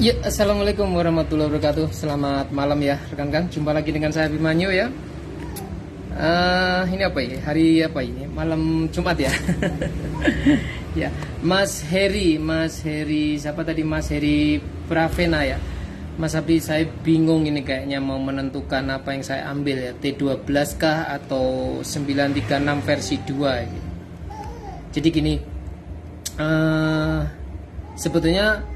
Ya, assalamualaikum warahmatullahi wabarakatuh. Selamat malam ya rekan-rekan. Jumpa lagi dengan saya Abimanyu ya. Ini apa ya? Hari apa ini? Malam Jumat ya. Ya, Mas Heri, siapa tadi? Mas Heri Pravena ya. Mas Abdi, saya bingung ini kayaknya mau menentukan apa yang saya ambil ya. T12 kah atau 936 versi 2 gitu. Jadi gini, sebetulnya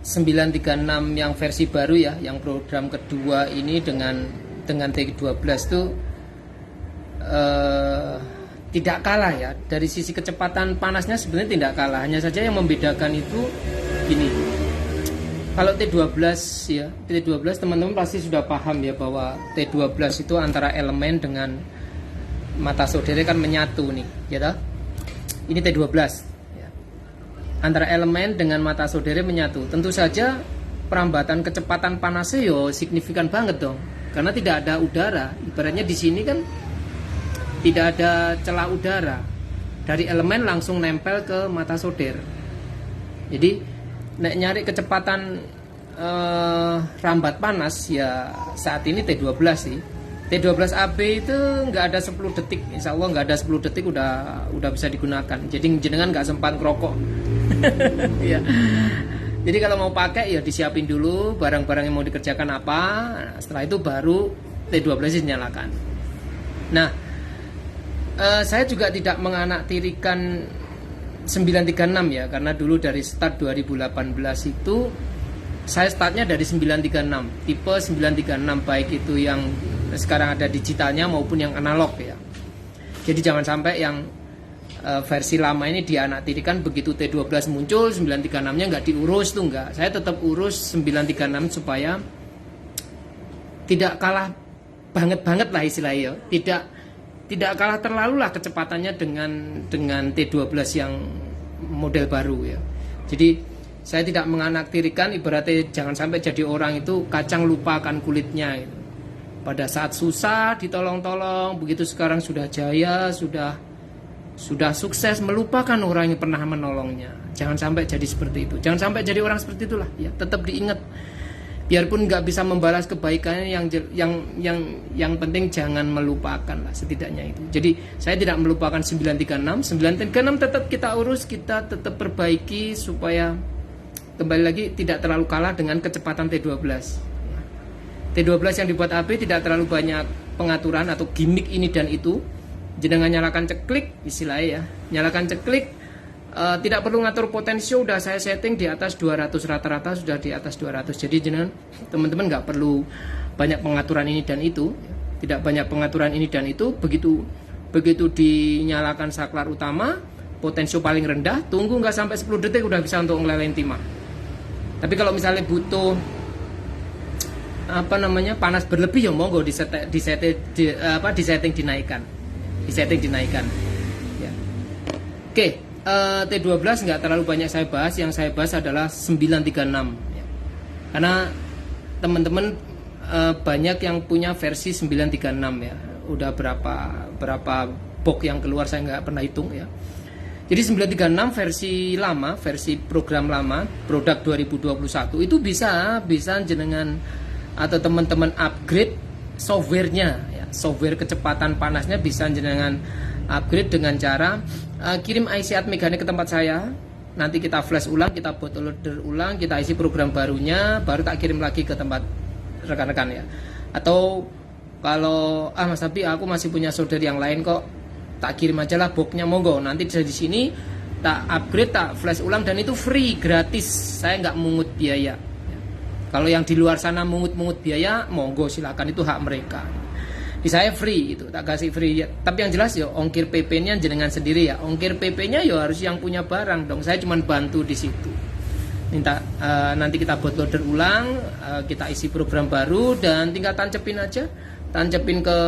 936 yang versi baru ya, yang program kedua ini dengan T12 itu tidak kalah ya. Dari sisi kecepatan panasnya sebenarnya tidak kalah. Hanya saja yang membedakan itu gini. Kalau T12 ya, T12 teman-teman pasti sudah paham ya bahwa T12 itu antara elemen dengan mata saudara kan menyatu nih, ya toh? Ini T12 ya. Antara elemen dengan mata saudara menyatu. Tentu saja perambatan kecepatan panasnya yo signifikan banget dong. Karena tidak ada udara. Ibaratnya di sini kan tidak ada celah udara. Dari elemen langsung nempel ke mata solder. Jadi nek nyari kecepatan rambat panas ya saat ini T12 sih. T12 AB itu nggak ada 10 detik, insya Allah nggak ada 10 detik udah bisa digunakan. Jadi jenengan nggak sempat ngerokok. Ya. Jadi kalau mau pakai ya disiapin dulu barang-barang yang mau dikerjakan apa. Setelah itu baru T12 dinyalakan. Nah, saya juga tidak menganaktirikan 936 ya, karena dulu dari start 2018 itu saya startnya dari 936, tipe 936, baik itu yang sekarang ada digitalnya maupun yang analog ya. Jadi jangan sampai yang versi lama ini dianaktirikan begitu T12 muncul 936-nya nggak diurus tuh, nggak. Saya tetap urus 936 supaya tidak kalah banget lah istilahnya. Tidak kalah terlalu lah kecepatannya dengan T12 yang model baru ya. Jadi saya tidak menganaktirikan, ibaratnya jangan sampai jadi orang itu kacang lupa akan kulitnya gitu. Pada saat susah ditolong-tolong, begitu sekarang sudah jaya, sudah sukses, melupakan orang yang pernah menolongnya. Jangan sampai jadi seperti itu. Jangan sampai jadi orang seperti itulah ya. Tetap diingat. Biarpun nggak bisa membalas kebaikannya, yang penting jangan melupakan lah setidaknya itu. Jadi saya tidak melupakan 936 tetap kita urus, kita tetap perbaiki supaya kembali lagi tidak terlalu kalah dengan kecepatan T12. T12 yang dibuat AB tidak terlalu banyak pengaturan atau gimmick ini dan itu. Jangan nyalakan ceklik istilahnya ya, nyalakan ceklik. Tidak perlu ngatur potensio, udah saya setting di atas 200, rata-rata sudah di atas 200. Jadi jenengan teman-teman nggak perlu banyak pengaturan ini dan itu, tidak banyak pengaturan ini dan itu. Begitu dinyalakan saklar utama, potensio paling rendah, tunggu nggak sampai 10 detik udah bisa untuk ngelelein timah. Tapi kalau misalnya butuh panas berlebih ya monggo disetting dinaikkan ya. Oke. T12 nggak terlalu banyak saya bahas. Yang saya bahas adalah 936 ya. Karena teman-teman banyak yang punya versi 936 ya. Udah berapa box yang keluar saya nggak pernah hitung ya. Jadi 936 versi lama, versi program lama, produk 2021 itu bisa jenengan atau teman-teman upgrade softwarenya ya. Software kecepatan panasnya bisa jenengan upgrade dengan cara kirim IC Atmega ke tempat saya. Nanti kita flash ulang, kita bootloader ulang, kita isi program barunya, baru tak kirim lagi ke tempat rekan-rekan ya. Atau kalau Mas Abi aku masih punya solder yang lain kok, tak kirim aja lah boxnya, monggo. Nanti di sini tak upgrade, tak flash ulang, dan itu free, gratis. Saya nggak mungut biaya. Kalau yang di luar sana mungut biaya, monggo silakan, itu hak mereka. Di saya free itu, tak kasih free ya. Tapi yang jelas ya ongkir PP-nya jenengan sendiri ya. Ongkir PP-nya ya harus yang punya barang dong. Saya cuma bantu di situ. Minta nanti kita bootloader ulang, kita isi program baru dan tinggal tancepin aja. Tancepin ke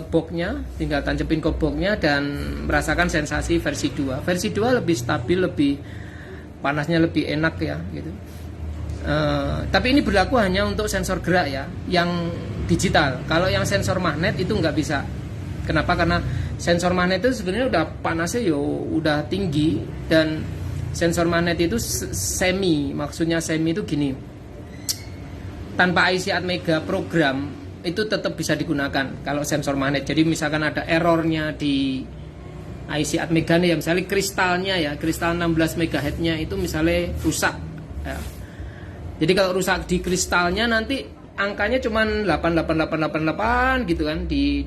boxnya, tinggal tancepin ke boxnya dan merasakan sensasi versi 2. Versi 2 lebih stabil, lebih panasnya lebih enak ya gitu. Tapi ini berlaku hanya untuk sensor gerak ya, yang digital. Kalau yang sensor magnet itu nggak bisa. Kenapa? Karena sensor magnet itu sebenarnya udah panasnya udah tinggi dan Sensor magnet itu semi, maksudnya semi itu gini. Tanpa IC Atmega program itu tetap bisa digunakan kalau sensor magnet. Jadi misalkan ada errornya di IC Atmega nih ya, misalnya kristalnya ya, kristal 16 MHz-nya itu misalnya rusak ya. Jadi kalau rusak di kristalnya nanti angkanya cuma 88888 gitu kan, di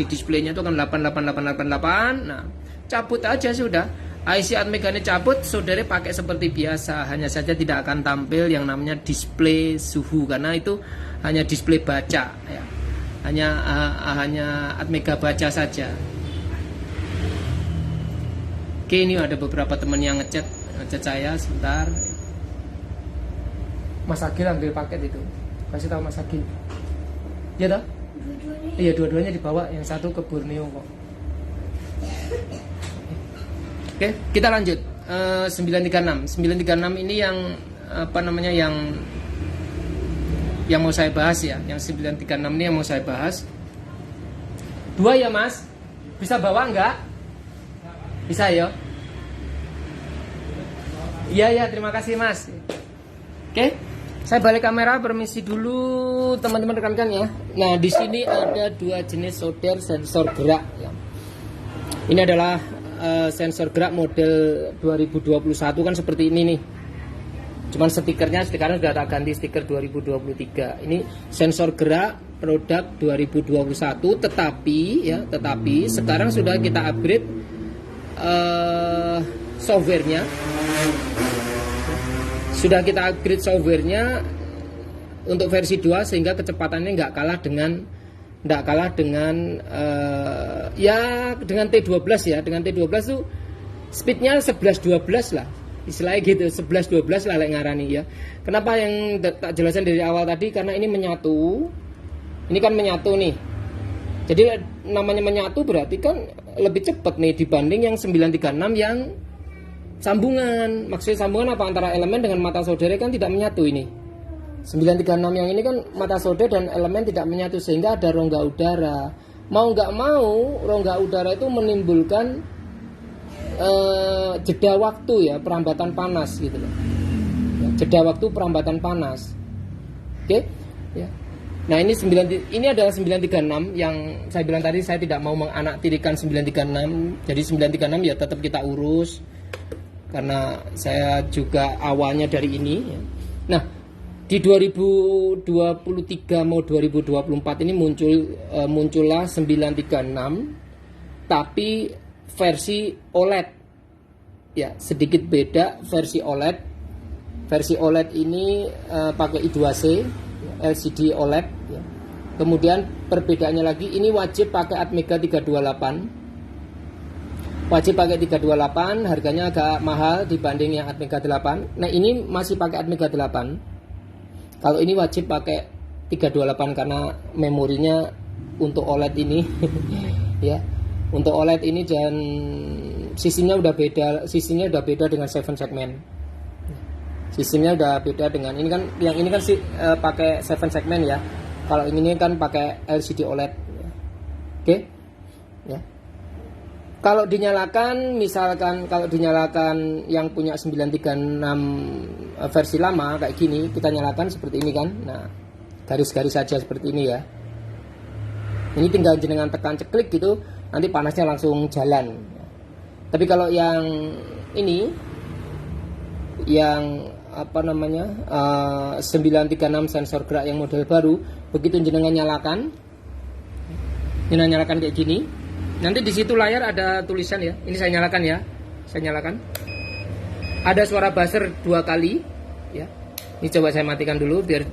displaynya itu kan 88888. Nah, cabut aja sudah. IC Atmega-nya cabut, saudara pakai seperti biasa, hanya saja tidak akan tampil yang namanya display suhu karena itu hanya display baca ya. Hanya Atmega baca saja. Oke, ini ada beberapa teman yang ngechat saya sebentar. Mas Agil ambil paket itu. Kasih tahu Mas Agil. Iya toh? Iya, dua-duanya dibawa, yang satu ke Borneo kok. Oke, kita lanjut. 936 ini yang apa namanya, yang mau saya bahas ya. Yang 936 ini yang mau saya bahas. Dua ya Mas? Bisa bawa enggak? Bisa ya? Iya, terima kasih Mas. Oke, saya balik kamera, permisi dulu teman-teman rekan-rekan ya. Nah, di sini ada dua jenis solder sensor gerak ya. Ini adalah sensor gerak model 2021 kan seperti ini nih. Cuman stikernya sekarang sudah tak ganti stiker 2023. Ini sensor gerak produk 2021, tetapi sekarang sudah kita upgrade softwarenya. Sudah kita upgrade softwarenya untuk versi 2 sehingga kecepatannya nggak kalah dengan dengan T12 ya. Dengan T12 tuh speednya 11-12 lah, istilahnya gitu, 11-12 lah ngarani ya. Kenapa yang tak jelasin dari awal tadi, karena ini menyatu. Ini kan menyatu nih. Jadi namanya menyatu berarti kan lebih cepat nih dibanding yang 936 yang sambungan. Maksudnya sambungan apa? Antara elemen dengan mata solder kan tidak menyatu ini. 936 yang ini kan mata solder dan elemen tidak menyatu sehingga ada rongga udara. Mau nggak mau rongga udara itu menimbulkan jeda waktu ya, perambatan panas gitu loh. Jeda waktu perambatan panas. Oke? Ya. Nah, ini adalah 936 yang saya bilang tadi, saya tidak mau menganaktirikan 936. Jadi 936 ya tetap kita urus karena saya juga awalnya dari ini ya. Nah, di 2023 mau 2024 ini muncullah 936 tapi versi OLED. Ya, sedikit beda versi OLED. Versi OLED ini pakai I2C, LCD OLED ya. Kemudian perbedaannya lagi, ini wajib pakai Atmega 328. Wajib pakai 328, harganya agak mahal dibanding yang Atmega 8. Nah, ini masih pakai Atmega 8. Kalau ini wajib pakai 328 karena memorinya untuk OLED ini ya. Untuk OLED ini dan sistemnya udah beda dengan 7 segmen. Sistemnya udah beda dengan ini kan, yang ini kan pakai 7 segmen ya. Kalau ini kan pakai LCD OLED. Oke. Ya. Kalau dinyalakan, misalkan kalau dinyalakan yang punya 936 versi lama kayak gini, kita nyalakan seperti ini kan. Nah, garis-garis saja seperti ini ya. Ini tinggal jenengan tekan ceklik gitu, nanti panasnya langsung jalan. Tapi kalau yang ini, yang apa namanya 936 sensor gerak yang model baru, begitu jenengan nyalakan kayak gini, nanti di situ layar ada tulisan ya. Ini saya nyalakan ya. Saya nyalakan. Ada suara buzzer 2 kali ya. Ini coba saya matikan dulu biar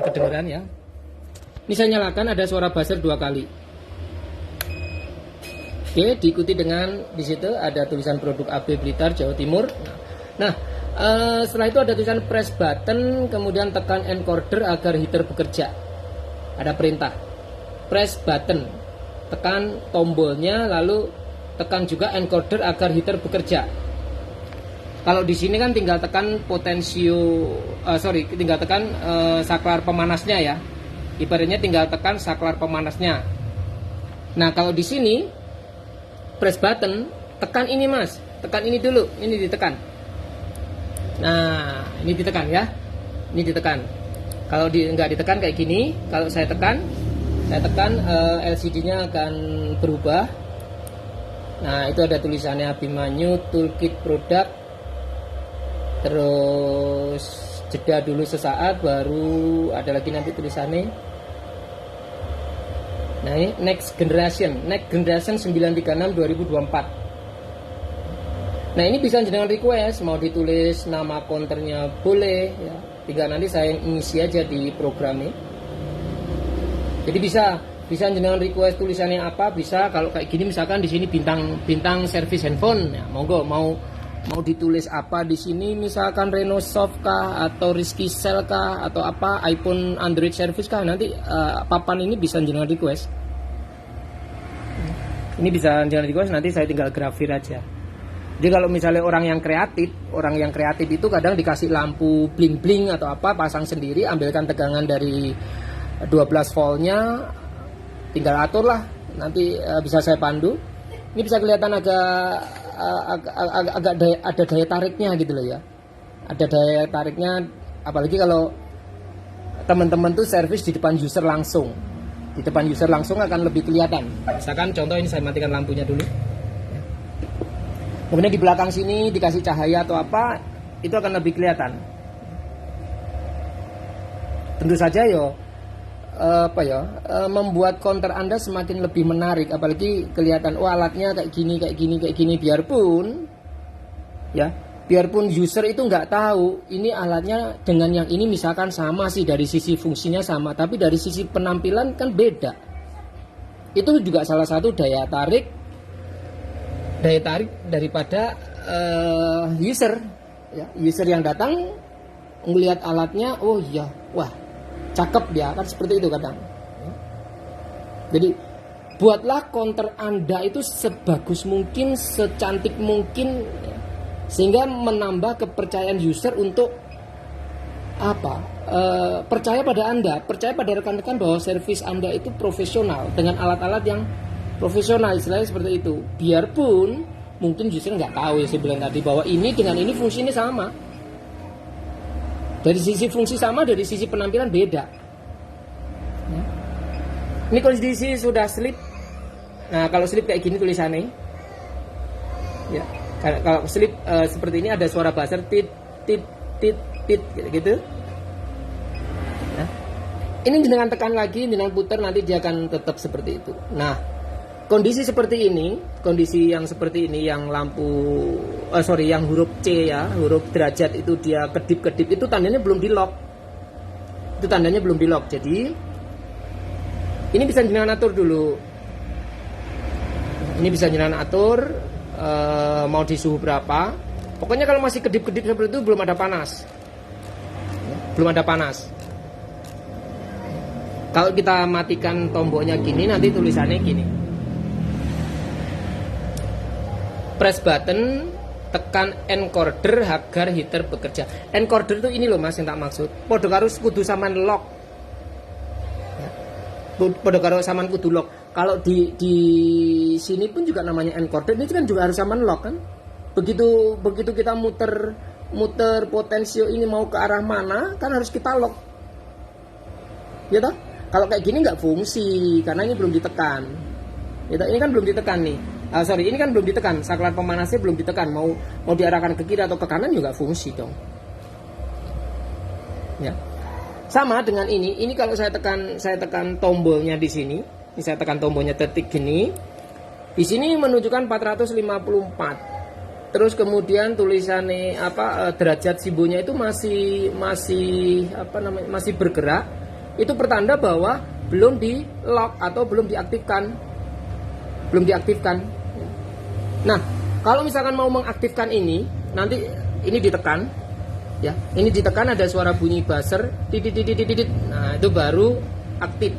kedengeran ya. Ini saya nyalakan, ada suara buzzer 2 kali. Oke, diikuti dengan di situ ada tulisan produk AB Blitar Jawa Timur. Nah, setelah itu ada tulisan press button, kemudian tekan encoder agar heater bekerja. Ada perintah. Press button. Tekan tombolnya, lalu tekan juga encoder agar heater bekerja. Kalau di sini kan tinggal tekan tinggal tekan saklar pemanasnya ya. Ibaratnya tinggal tekan saklar pemanasnya. Nah, kalau di sini press button, tekan ini Mas, tekan ini dulu, ini ditekan. Nah, ini ditekan ya. Ini ditekan. Kalau nggak ditekan kayak gini, kalau saya tekan LCD-nya akan berubah. Nah, itu ada tulisannya Abimanyu Toolkit Product. Terus jeda dulu sesaat, baru ada lagi nanti tulisannya. Nah, ini next generation 936 2024. Nah, ini bisa dengan request, mau ditulis nama counternya boleh ya. Tinggal nanti saya ngisi aja di program ini. Jadi bisa dengan request tulisannya apa, bisa. Kalau kayak gini misalkan di sini bintang service handphone ya, monggo mau ditulis apa di sini, misalkan Renosoft kah atau Rizky Cell kah atau apa, iPhone Android service kah, nanti papan ini bisa dengan request. Ini bisa dengan request, nanti saya tinggal grafir aja. Jadi kalau misalnya orang yang kreatif itu kadang dikasih lampu bling-bling atau apa, pasang sendiri, ambilkan tegangan dari 12 voltnya, tinggal atur lah, nanti bisa saya pandu. Ini bisa kelihatan agak ada daya tariknya gitu loh ya. Ada daya tariknya, apalagi kalau teman-teman tuh servis di depan user langsung. Di depan user langsung akan lebih kelihatan. Misalkan contoh ini saya matikan lampunya dulu. Kemudian di belakang sini dikasih cahaya atau apa, itu akan lebih kelihatan. Tentu saja membuat counter Anda semakin lebih menarik, apalagi kelihatan alatnya kayak gini, biarpun user itu nggak tahu ini alatnya dengan yang ini misalkan sama sih, dari sisi fungsinya sama, tapi dari sisi penampilan kan beda. Itu juga salah satu daya tarik daripada user ya. User yang datang melihat alatnya, oh iya, wah cakep ya, kan seperti itu kadang. Jadi buatlah counter Anda itu sebagus mungkin, secantik mungkin ya, sehingga menambah kepercayaan user untuk percaya pada Anda, percaya pada rekan-rekan bahwa servis Anda itu profesional dengan alat-alat yang profesional, istilahnya seperti itu. Biarpun mungkin user nggak tahu ya, saya bilang tadi bahwa ini dengan ini fungsinya sama. Dari sisi fungsi sama, dari sisi penampilan beda. Ini kondisi sudah slip. Nah, kalau slip kayak gini tulisannya. Ya, kalau slip seperti ini ada suara buzzer tit gitu. Nah, ini dengan tekan lagi, dengan putar, nanti dia akan tetap seperti itu. Nah, kondisi seperti ini, kondisi yang seperti ini, yang yang huruf C ya, huruf derajat itu dia kedip-kedip, itu tandanya belum di lock. Jadi ini bisa jenengan atur dulu. Ini bisa jenengan atur mau di suhu berapa. Pokoknya kalau masih kedip-kedip seperti itu belum ada panas. Kalau kita matikan tombolnya gini, nanti tulisannya gini. Press button, tekan encoder agar heater bekerja. Encoder itu ini loh Mas yang tak maksud. Podo karo kudu saman lock. Podo karo saman kudu lock. Kalau di sini pun juga namanya encoder, ini kan juga harus saman lock kan. Begitu kita muter potensio ini mau ke arah mana, kan harus kita lock. Ya toh? Kalau kayak gini nggak fungsi karena ini belum ditekan. Ya toh? Ini kan belum ditekan nih. Ini kan belum ditekan, saklar pemanasnya belum ditekan, mau diarahkan ke kiri atau ke kanan juga fungsi dong. Ya. Sama dengan ini kalau saya tekan tombolnya di sini, ini saya tekan tombolnya detik gini. Di sini menunjukkan 454. Terus kemudian tulisannya derajat simbolnya itu masih bergerak. Itu pertanda bahwa belum di lock atau belum diaktifkan. Nah, kalau misalkan mau mengaktifkan ini, nanti ini ditekan, ya. Ini ditekan ada suara bunyi buzzer, titit. Nah, itu baru aktif.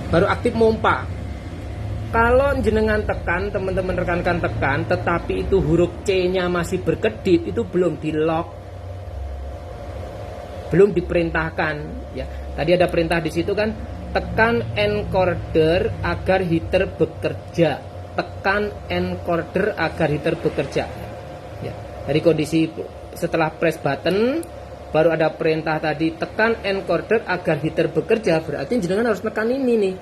Baru aktif mompa. Kalau jenengan tekan, teman-teman rekan-rekan tekan, tetapi itu huruf C-nya masih berkedip, itu belum di lock. Belum diperintahkan, ya. Tadi ada perintah di situ kan, tekan encoder agar heater bekerja. tekan encoder agar heater bekerja. Ya, dari kondisi setelah press button baru ada perintah tadi tekan encoder agar heater bekerja, berarti jenengan harus tekan ini nih.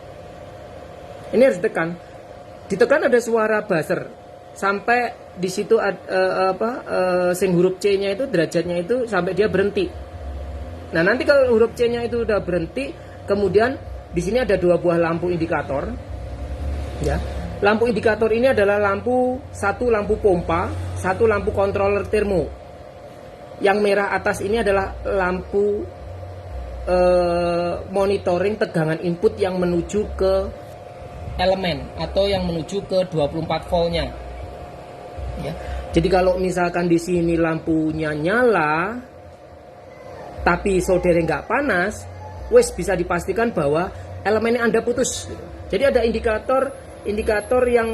Ini harus ditekan ada suara buzzer sampai di situ sing huruf C-nya itu derajatnya itu sampai dia berhenti. Nah, nanti kalau huruf C-nya itu udah berhenti, kemudian di sini ada 2 buah lampu indikator. Ya. Lampu indikator ini adalah satu lampu pompa, satu lampu controller termo. Yang merah atas ini adalah lampu monitoring tegangan input yang menuju ke elemen atau yang menuju ke 24 voltnya. Ya. Jadi kalau misalkan di sini lampunya nyala, tapi soldernya nggak panas, wes bisa dipastikan bahwa elemennya Anda putus. Jadi ada indikator yang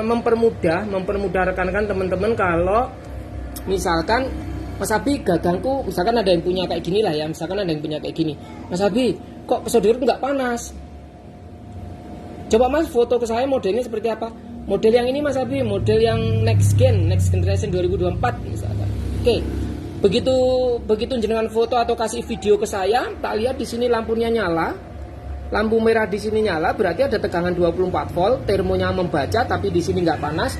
mempermudah rekan-rekan teman-teman kalau misalkan Mas Abi gagangku, misalkan ada yang punya kayak gini lah ya, misalkan ada yang punya kayak gini, Mas Abi kok solder nggak panas? Coba Mas foto ke saya modelnya seperti apa? Model yang ini Mas Abi, model yang next generation 2024 misalkan. Oke. Begitu jenengan foto atau kasih video ke saya, tak lihat di sini lampunya nyala. Lampu merah di sini nyala, berarti ada tegangan 24 volt, termonya membaca tapi di sini nggak panas.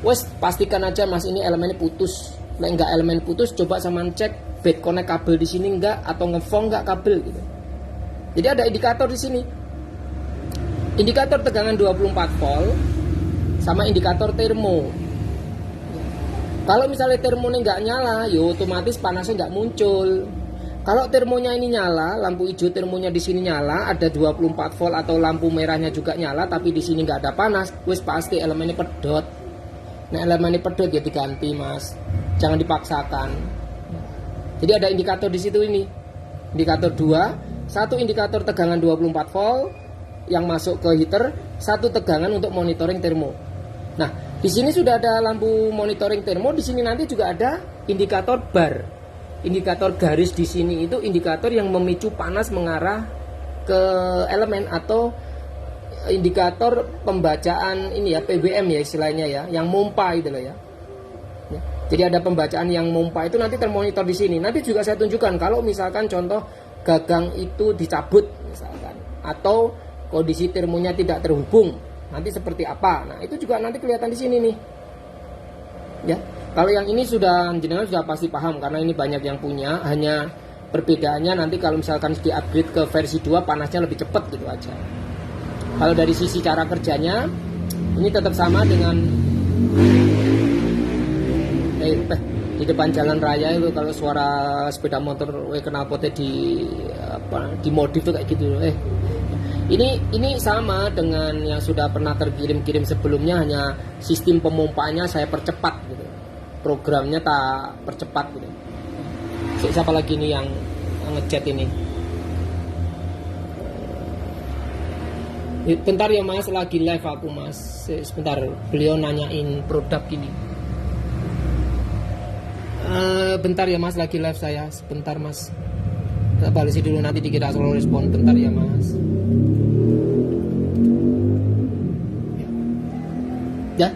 Wes pastikan aja Mas ini elemennya putus. Nek nggak elemen putus, coba sama cek bed connect kabel di sini nggak atau ngefong nggak kabel gitu. Jadi ada indikator di sini. Indikator tegangan 24 volt sama indikator termo. Kalau misalnya termonya nggak nyala, ya otomatis panasnya nggak muncul. Kalau termonya ini nyala, lampu hijau termonya di sini nyala, ada 24 volt atau lampu merahnya juga nyala, tapi di sini nggak ada panas, wes pasti elemennya pedot. Nah, elemennya pedot ya diganti Mas, jangan dipaksakan. Jadi ada indikator di situ ini, indikator 2, satu indikator tegangan 24 volt yang masuk ke heater, satu tegangan untuk monitoring termo. Nah, di sini sudah ada lampu monitoring termo, di sini nanti juga ada indikator bar. Indikator garis di sini itu indikator yang memicu panas mengarah ke elemen atau indikator pembacaan ini ya, PWM ya istilahnya ya, yang mompa itu loh ya. Jadi ada pembacaan yang mompa itu nanti termonitor di sini. Nanti juga saya tunjukkan kalau misalkan contoh gagang itu dicabut misalkan atau kondisi termonya tidak terhubung, nanti seperti apa. Nah, itu juga nanti kelihatan di sini nih. Ya. Kalau yang ini jenengan sudah pasti paham karena ini banyak yang punya, hanya perbedaannya nanti kalau misalkan di-upgrade ke versi 2 panasnya lebih cepat gitu aja. Kalau dari sisi cara kerjanya ini tetap sama dengan di depan jalan raya itu kalau suara sepeda motor knalpotnya di modif tuh kayak gitu. Ini sama dengan yang sudah pernah terkirim sebelumnya, hanya sistem pemompanya saya percepat gitu. Programnya tak percepat gitu. Siapa lagi nih yang ngechat ini? Bentar ya Mas, lagi live aku Mas. Sebentar, beliau nanyain produk ini. Bentar ya Mas, lagi live saya. Sebentar Mas. Kita balesi dulu nanti dikira solo respon. Bentar ya Mas. Ya.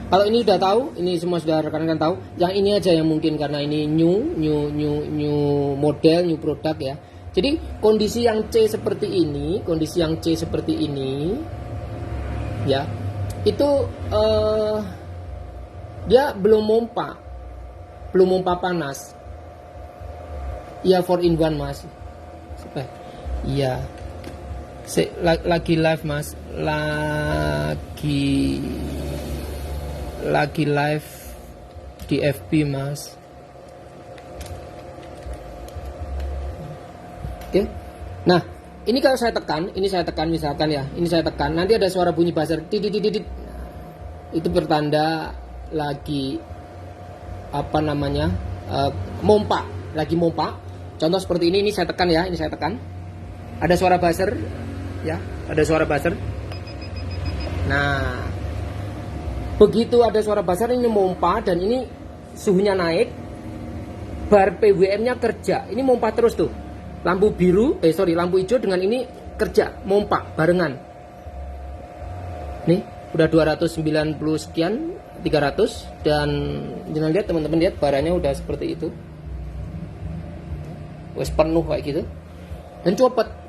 Kalau ini udah tahu, ini semua sudah rekan-rekan tahu. Yang ini aja yang mungkin karena ini new model, new produk ya. Jadi kondisi yang C seperti ini, ya, itu dia belum mompa panas. Ya 4-in-1 Mas. Iya. Lagi live Mas, lagi live di FB Mas. Oke. Nah, ini kalau saya tekan misalkan ya, ini saya tekan, nanti ada suara bunyi buzzer titit. Itu bertanda lagi mompa, lagi mompa. Contoh seperti ini saya tekan ya, ini saya tekan. Ada suara buzzer ya, ada suara buzzer. Nah, begitu ada suara buzzer ini mompa dan ini suhunya naik, bar PWM-nya kerja. Ini mompa terus tuh. Lampu hijau dengan ini kerja, mompa barengan. Nih, udah 290 sekian, 300, dan jangan lihat teman-teman, lihat baranya udah seperti itu, wes penuh kayak gitu, dan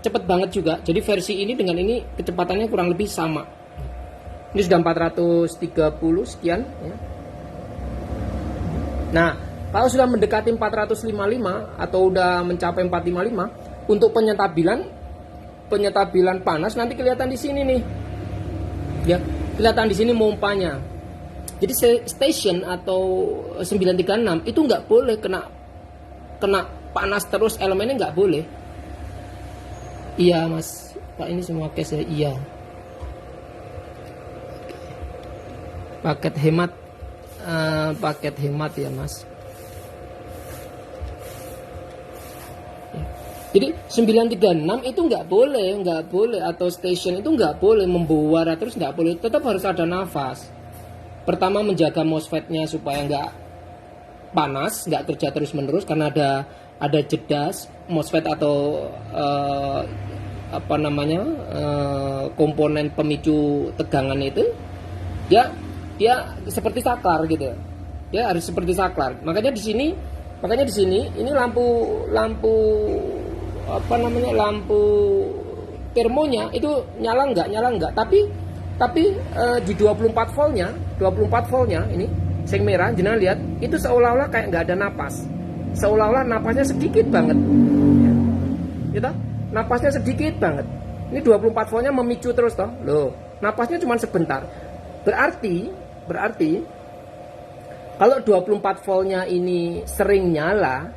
cepet banget juga. Jadi versi ini dengan ini kecepatannya kurang lebih sama. Ini sudah 430 sekian ya. Nah, kalau sudah mendekati 455 atau udah mencapai 455, untuk penyetabilan panas nanti kelihatan di sini nih. Ya, kelihatan di sini mompanya. Jadi station atau 936 itu nggak boleh kena panas terus, elemennya nggak boleh. Iya mas, Pak, ini semua case ya. Iya. Paket hemat ya mas. Jadi 936 itu nggak boleh, atau station itu nggak boleh membara terus, nggak boleh, tetap harus ada nafas. Pertama, menjaga MOSFET-nya supaya nggak panas, nggak kerja terus menerus, karena ada jeda MOSFET atau komponen pemicu tegangan itu, dia seperti saklar gitu. Dia harus seperti saklar. Makanya di sini ini lampu termonya itu nyala enggak, tapi di 24 voltnya ini sing merah, jenengan lihat itu seolah-olah kayak nggak ada napas, seolah-olah napasnya sedikit banget ya. Gitu? Napasnya sedikit banget. Ini 24 voltnya memicu terus toh, loh napasnya cuma sebentar. Berarti kalau 24 voltnya ini sering nyala,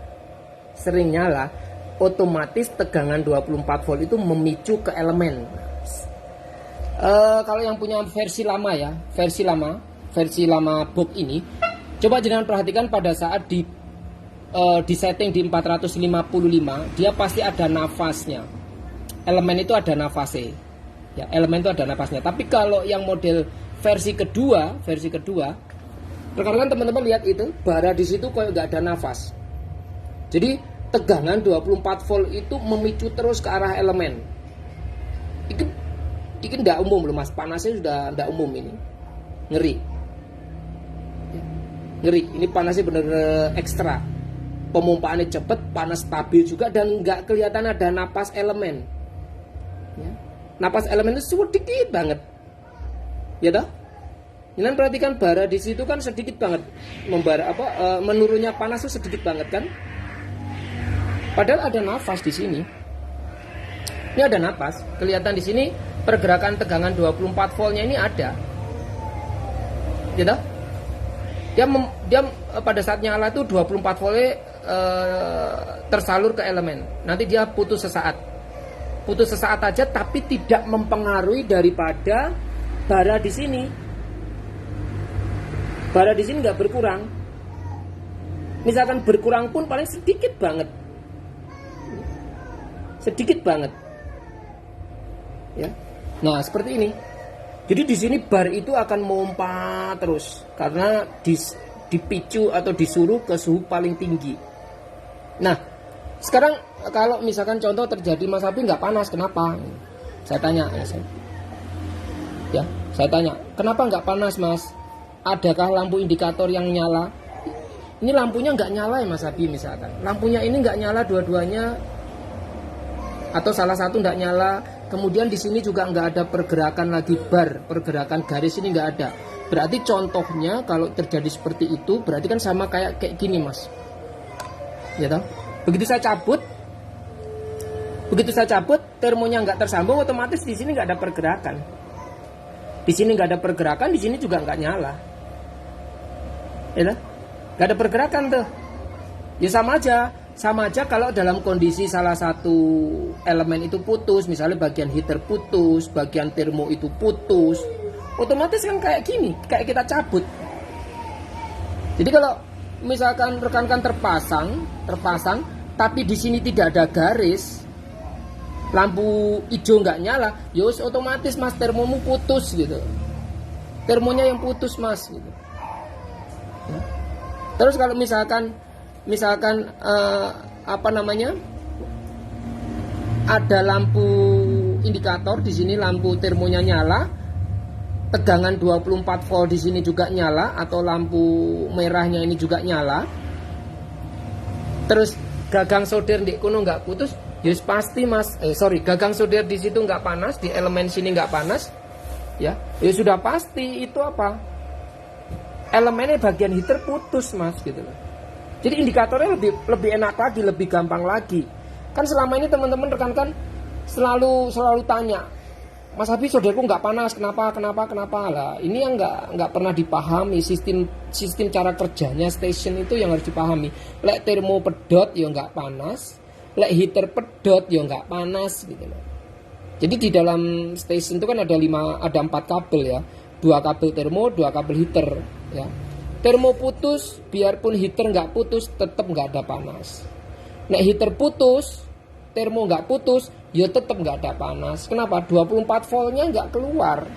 otomatis tegangan 24 volt itu memicu ke elemen. Kalau yang punya versi lama ya, versi lama box ini, coba jangan perhatikan pada saat di setting di 455, dia pasti ada nafasnya. Elemen itu ada nafasnya. Ya, elemen itu ada nafasnya. Tapi kalau yang model versi kedua, rekan-rekan teman-teman lihat itu, bara di situ kayak nggak ada nafas. Jadi tegangan 24 volt itu memicu terus ke arah elemen. Ini tidak umum loh mas, panasnya sudah tidak umum ini. Ngeri. Ini panasnya benar-benar ekstra. Pemompaannya cepat, panas stabil juga, dan nggak kelihatan ada napas elemen. Ya. Napas elemen itu sedikit banget. Ya dah. Jangan perhatikan bara di situ kan sedikit banget. Menurunnya panas itu sedikit banget kan? Padahal ada nafas di sini. Ini ada nafas. Kelihatan di sini pergerakan tegangan 24 voltnya ini ada. Gitu? Dia pada saat nyala itu 24 voltnya tersalur ke elemen. Nanti dia putus sesaat. Putus sesaat aja, tapi tidak mempengaruhi daripada bara di sini. Bara di sini nggak berkurang. Misalkan berkurang pun paling sedikit banget. Ya. Nah, seperti ini. Jadi di sini bar itu akan mompa terus karena dipicu atau disuruh ke suhu paling tinggi. Nah, sekarang kalau misalkan contoh terjadi Mas Abi nggak panas, kenapa? Saya tanya, saya tanya, kenapa nggak panas Mas? Adakah lampu indikator yang nyala? Ini lampunya nggak nyala ya Mas Abi misalkan. Lampunya ini nggak nyala dua-duanya, atau salah satu nggak nyala. Kemudian di sini juga nggak ada pergerakan lagi bar, pergerakan garis ini nggak ada. Berarti contohnya kalau terjadi seperti itu, berarti kan sama kayak gini Mas. Ya toh? Begitu saya cabut, termonya nggak tersambung, otomatis di sini nggak ada pergerakan. Di sini nggak ada pergerakan, di sini juga nggak nyala. Ya toh? Nggak ada pergerakan tuh. Ya sama aja kalau dalam kondisi salah satu elemen itu putus, misalnya bagian heater putus, bagian termo itu putus, otomatis kan kayak gini, kayak kita cabut. Jadi kalau misalkan rekan-rekan terpasang, tapi di sini tidak ada garis, lampu hijau nggak nyala, yos otomatis Mas termomu putus gitu. Termonya yang putus Mas gitu. Ya. Terus kalau misalkan ada lampu indikator di sini, lampu termonya nyala, tegangan 24 volt di sini juga nyala, atau lampu merahnya ini juga nyala, terus gagang solder di kuno nggak putus, ya pasti mas, gagang solder di situ nggak panas, di elemen sini nggak panas, ya sudah pasti itu apa? Elemennya bagian heater putus mas, gitu loh. Jadi indikatornya lebih enak lagi, lebih gampang lagi. Kan selama ini teman-teman rekan-rekan selalu tanya, Mas Habib, solderku nggak panas, kenapa lah. Ini yang nggak pernah dipahami sistem cara kerjanya station itu yang harus dipahami. Lek termo pedot ya nggak panas, lek heater pedot ya nggak panas gitu loh. Jadi di dalam station itu kan ada 4 kabel ya, 2 kabel termo, 2 kabel heater ya. Termo putus, biarpun heater nggak putus, tetap nggak ada panas. Nek heater putus, termo nggak putus, ya tetap nggak ada panas. Kenapa? 24 voltnya nggak keluar.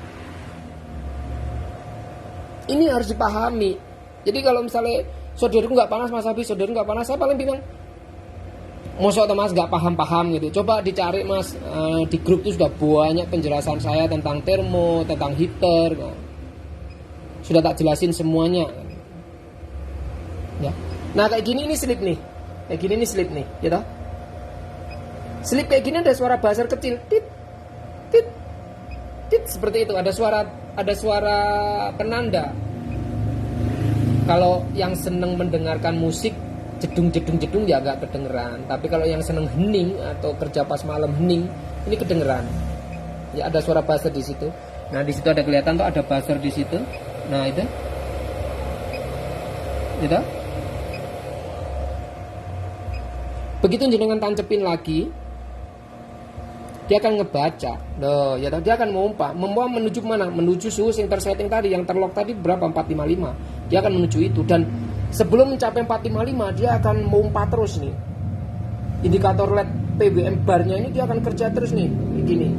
Ini harus dipahami. Jadi kalau misalnya saudaraku nggak panas, Mas Habib, saudara nggak panas, saya paling bingung. Mosok Mas nggak paham gitu. Coba dicari Mas, di grup itu sudah banyak penjelasan saya tentang termo, tentang heater. Sudah tak jelasin semuanya. Ya. Nah kayak gini ini slip nih. Kayak gini ini slip nih, gitu. Slip kayak gini ada suara buzzer kecil, tit, tit, tit, seperti itu. Ada suara penanda. Kalau yang seneng mendengarkan musik jedung ya agak kedengeran. Tapi kalau yang seneng hening atau kerja pas malam hening, ini kedengeran. Ya ada suara buzzer di situ. Nah di situ ada kelihatan tuh ada buzzer di situ. Nah itu, gitu. Begitu jenengan tancepin lagi, dia akan ngebaca. Loh, ya dia akan memompa menuju mana? Menuju suhu yang tersetting tadi, yang terlock tadi berapa? 455. Dia akan menuju itu, dan sebelum mencapai 455 dia akan memompa terus nih. Indikator LED PWM barnya ini dia akan kerja terus nih, begini.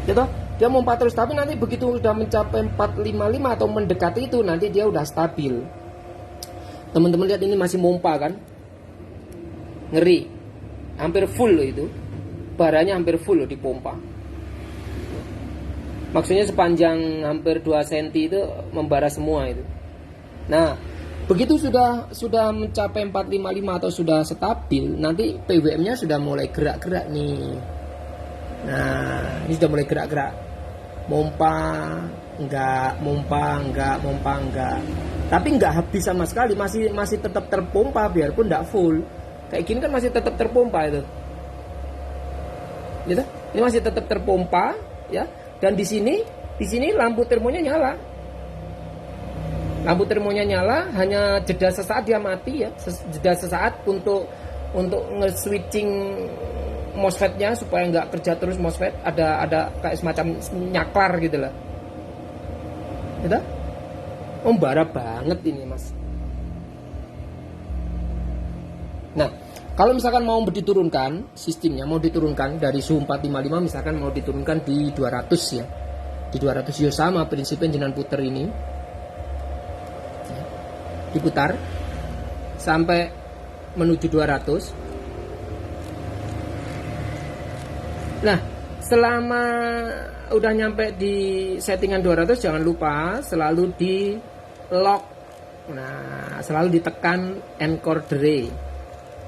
Gitu? Dia memompa terus, tapi nanti begitu sudah mencapai 455 atau mendekati itu, nanti dia udah stabil. Teman-teman lihat ini masih mompa kan? Ngeri. Hampir full loh itu. Baranya hampir full loh dipompa. Maksudnya sepanjang hampir 2 cm itu membara semua itu. Nah, begitu sudah mencapai 455 atau sudah stabil, nanti PWM-nya sudah mulai gerak-gerak nih. Nah, ini sudah mulai gerak-gerak. Mompa, enggak. Tapi nggak habis sama sekali, masih tetap terpompa biarpun nggak full. Kayak gini kan masih tetap terpompa itu, gitu. Ini masih tetap terpompa, ya. Dan di sini lampu termonya nyala. Lampu termonya nyala, hanya jeda sesaat dia mati ya, jeda sesaat untuk nge-switching MOSFET-nya supaya nggak kerja terus MOSFET. Ada kayak semacam nyaklar gitu lah, gitu. Membara banget ini mas. Nah kalau misalkan mau diturunkan sistemnya, mau diturunkan dari suhu 455, misalkan mau diturunkan di 200 ya, di 200 ya sama prinsipnya, jenengan puter ini, diputar sampai menuju 200. Nah selama udah nyampe di settingan 200, jangan lupa selalu di lock. Nah selalu ditekan encore delay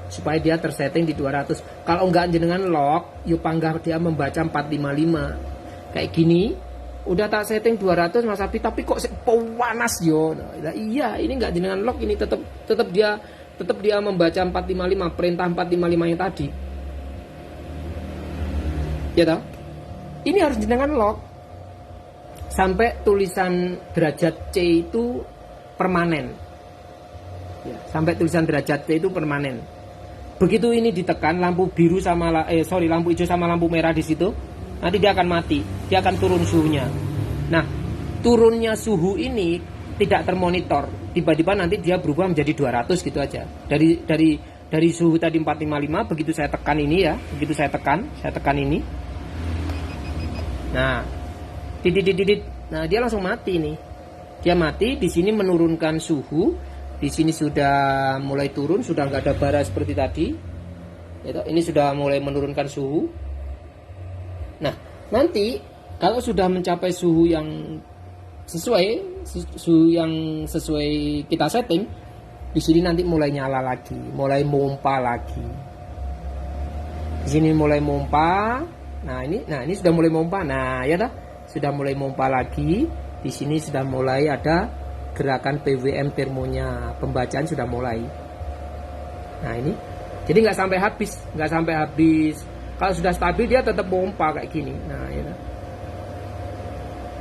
supaya dia tersetting di 200. Kalau enggak jenengan lock, yuk panggah dia membaca 455 kayak gini. Udah tak setting 200 Mas Habib, tapi kok panas yo. Nah, iya, ini enggak jenengan lock, ini tetap dia membaca 455, perintah 455 yang tadi. Ya toh? Ini harus jenengan lock sampai tulisan derajat C itu permanen. Ya, sampai tulisan derajat C itu permanen. Begitu ini ditekan, lampu biru sama lampu hijau sama lampu merah di situ, nanti dia akan mati, dia akan turun suhunya. Nah, turunnya suhu ini tidak termonitor, tiba-tiba nanti dia berubah menjadi 200 gitu aja. Dari suhu tadi 455, begitu saya tekan ini ya, begitu saya tekan ini. Nah, nah dia langsung mati nih. Dia mati, di sini menurunkan suhu, di sini sudah mulai turun, sudah nggak ada bara seperti tadi. Ini sudah mulai menurunkan suhu. Nah, nanti Kalau sudah mencapai suhu yang sesuai kita setting, di sini nanti mulai nyala lagi, mulai mompa lagi. Di sini mulai mompa. Nah ini sudah mulai mompa. Nah ya dah, sudah mulai mompa lagi. Di sini sudah mulai ada gerakan PWM termonya, pembacaan sudah mulai. Nah ini, jadi nggak sampai habis. Kalau sudah stabil dia tetap pompa kayak gini. Nah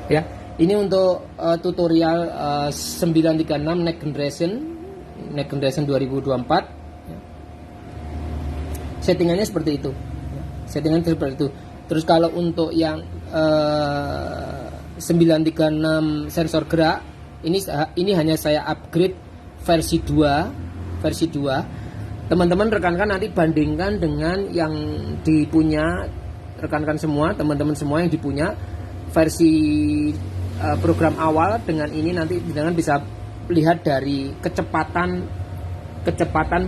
ya, ini untuk tutorial 936 next generation 2024. Ya. Settingannya seperti itu. Terus kalau untuk yang 936 sensor gerak, ini hanya saya upgrade versi 2. Teman-teman rekan-rekan nanti bandingkan dengan yang dipunya rekan-rekan semua, teman-teman semua yang dipunya versi program awal dengan ini, nanti dengan bisa lihat dari kecepatan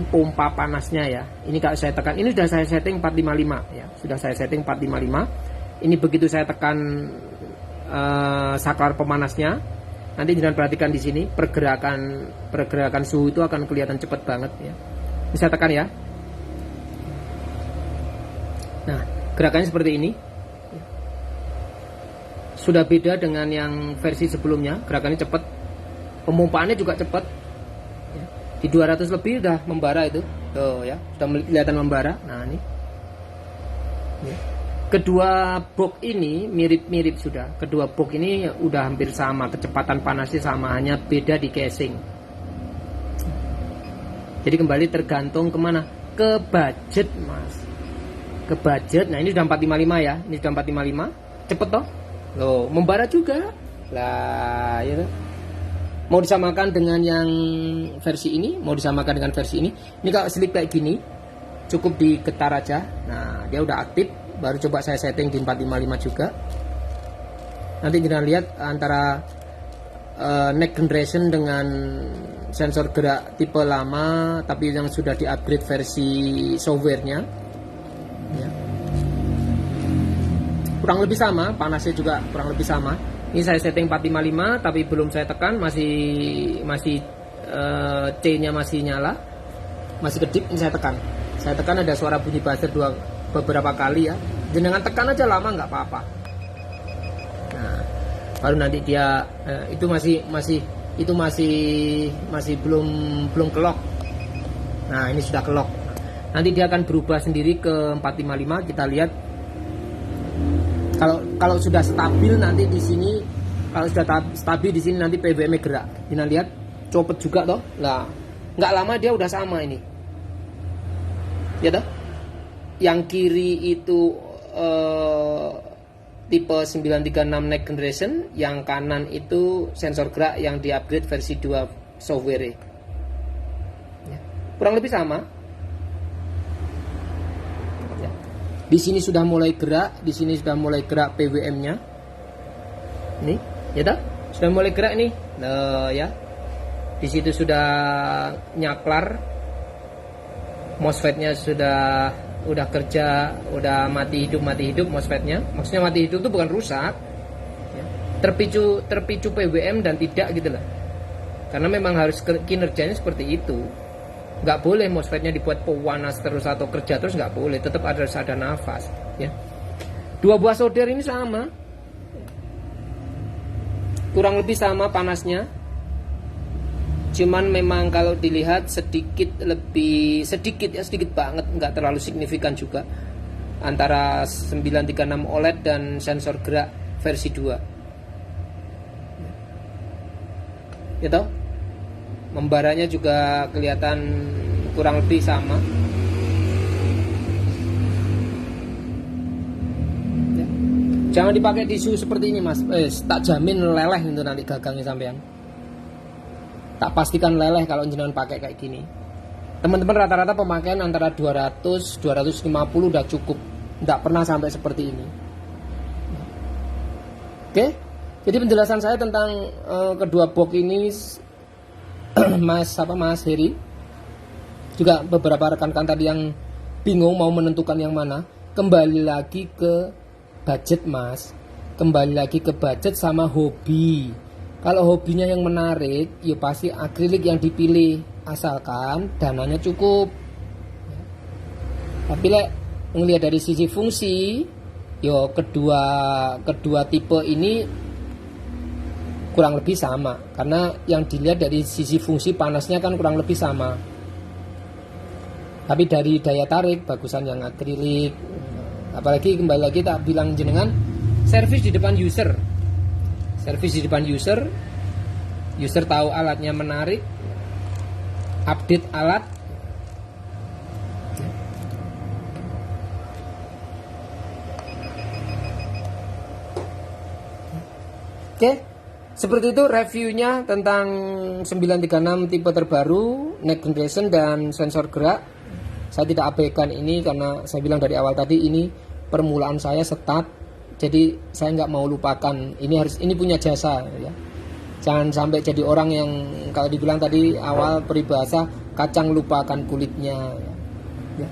pompa panasnya ya. Ini kalau saya tekan, ini sudah saya setting 455 ya, sudah saya setting 455. Ini begitu saya tekan saklar pemanasnya, nanti jangan perhatikan di sini pergerakan suhu itu akan kelihatan cepat banget ya. Bisa tekan ya. Nah, gerakannya seperti ini. Sudah beda dengan yang versi sebelumnya, gerakannya cepat. Pemompaannya juga cepat. Di 200 lebih udah membara itu. Tuh ya, sudah kelihatan membara. Nah, ini. Kedua box ini mirip-mirip sudah. Kedua box ini udah hampir sama, kecepatan panasnya sama, hanya beda di casing. Jadi kembali tergantung kemana? Ke budget mas. Ke budget. Nah ini sudah 455 ya. Ini sudah 455. Cepet toh. Loh membara juga. Lah ya. Mau disamakan dengan yang versi ini. Ini kalau slip kayak gini, cukup digetar aja. Nah dia udah aktif. Baru coba saya setting di 455 juga. Nanti kita lihat antara next generation dengan sensor gerak tipe lama tapi yang sudah di-upgrade versi softwarenya ya. Kurang lebih sama, panasnya juga kurang lebih sama. Ini saya setting 455 tapi belum saya tekan, masih C-nya masih nyala, masih kedip. Ini saya tekan ada suara bunyi buzzer beberapa kali ya. Jangan tekan aja lama nggak apa-apa. Nah, baru nanti dia itu masih belum kelok. Nah ini sudah kelok. Nanti dia akan berubah sendiri ke 455. Kita lihat kalau sudah stabil nanti di sini, kalau sudah stabil di sini nanti PWM-nya gerak. Kita lihat copot juga toh. Lah nggak lama dia udah sama ini. Ya toh. Yang kiri itu tipe 936 next generation, yang kanan itu sensor gerak yang di-upgrade versi 2 software. Ya. Kurang lebih sama. Ya. Di sini sudah mulai gerak, PWM-nya. Nih, ya toh? Sudah mulai gerak nih. Nah, ya. Di situ sudah nyaklar. MOSFET-nya udah kerja, udah mati hidup MOSFET-nya. Maksudnya mati hidup itu bukan rusak ya. Terpicu PWM dan tidak gitu lah. Karena memang harus kinerjanya seperti itu. Nggak boleh MOSFET-nya dibuat panas terus atau kerja terus, nggak boleh. Tetap harus ada nafas ya. Dua buah solder ini sama, kurang lebih sama panasnya. Cuman memang kalau dilihat sedikit banget, nggak terlalu signifikan juga antara 936 OLED dan sensor gerak versi 2. Gitu. Membaranya juga kelihatan kurang lebih sama. Ya. Jangan dipakai tisu seperti ini mas. Tak jamin leleh itu nanti gagangnya sampean. Tak pastikan leleh kalau jenengan pakai kayak gini. Teman-teman rata-rata pemakaian antara 200-250 udah cukup. Nggak pernah sampai seperti ini. Oke. Jadi penjelasan saya tentang kedua box ini Mas Heri. Juga beberapa rekan-rekan tadi yang bingung mau menentukan yang mana. Kembali lagi ke budget mas. kembali lagi ke budget sama hobi. Kalau hobinya yang menarik, ya pasti akrilik yang dipilih, asalkan dananya cukup. Tapi ngelihat dari sisi fungsi, yo kedua tipe ini kurang lebih sama, karena yang dilihat dari sisi fungsi panasnya kan kurang lebih sama. Tapi dari daya tarik bagusan yang akrilik. Apalagi kembali lagi tak bilang jenengan, servis di depan user. Servis di depan user tahu alatnya menarik, update alat. Oke, seperti itu reviewnya tentang 936 tipe terbaru, next generation dan sensor gerak. Saya tidak abaikan ini karena saya bilang dari awal tadi ini permulaan saya start. Jadi saya nggak mau lupakan, ini punya jasa ya. Jangan sampai jadi orang yang kalau dibilang tadi awal peribahasa kacang lupakan kulitnya ya.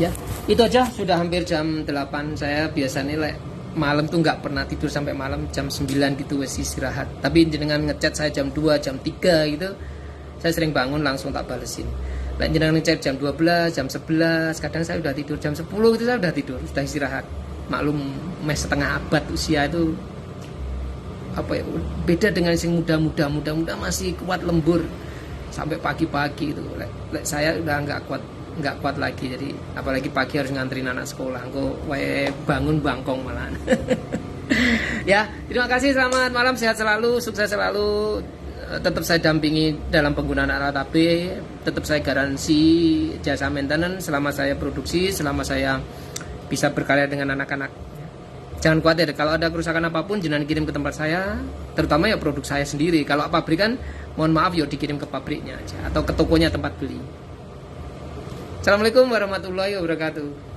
Ya, itu aja, sudah hampir jam 8. Saya biasanya malam tuh nggak pernah tidur sampai malam, jam 9 gitu wes istirahat. Tapi dengan ngechat saya jam 2, jam 3 gitu, saya sering bangun langsung tak balesin. Jenengan ngechat jam 12, jam 11, kadang saya udah tidur jam 10 itu saya udah tidur, sudah istirahat. Maklum setengah abad usia itu apa ya, beda dengan yang muda masih kuat lembur sampai pagi-pagi itu. Saya udah nggak kuat lagi, jadi apalagi pagi harus nganterin anak sekolah, kok bangun bangkong malahan. Ya, terima kasih, selamat malam, sehat selalu, sukses selalu. Tetap saya dampingi dalam penggunaan alat AP, tetap saya garansi jasa maintenance selama saya produksi, selama saya bisa berkarya dengan anak-anak. Jangan khawatir, kalau ada kerusakan apapun jangan kirim ke tempat saya, terutama ya produk saya sendiri. Kalau pabrikan, mohon maaf ya dikirim ke pabriknya aja atau ke tokonya tempat beli. Assalamualaikum warahmatullahi wabarakatuh.